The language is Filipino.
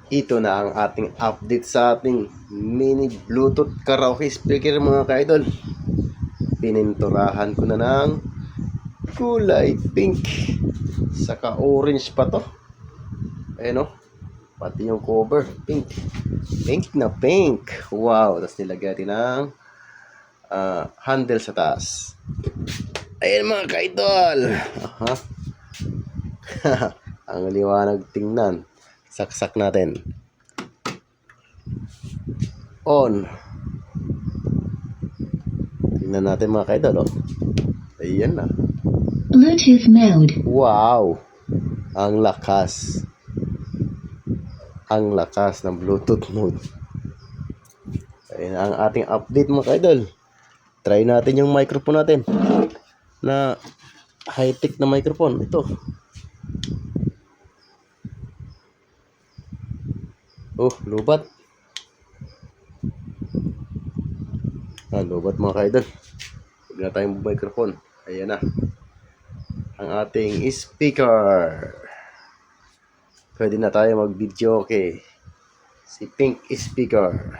Ito na ang ating update sa ating mini Bluetooth karaoke speaker mga ka-idol. Pininturahan ko na ng kulay pink. Saka orange pa to. Ayan o. Pati yung cover pink. Pink na pink. Wow. Tapos nilagay natin ng handle sa taas. Ayan mga ka-idol. Aha. Ang liwanag tingnan. Saksak natin. On. Tingnan natin mga ka-idol. Oh. Ayan na. Bluetooth mode. Wow. Ang lakas. Ang lakas ng Bluetooth mode. Ayan ang ating update mga ka-idol. Try natin yung microphone natin. Na high-tech na microphone. Ito. Oh, lubat. Lubat mga ka-idol. Huwag na tayong microphone. Ayan na. Ang ating speaker. Pwede na tayo mag-video. Okay. Si Pink speaker.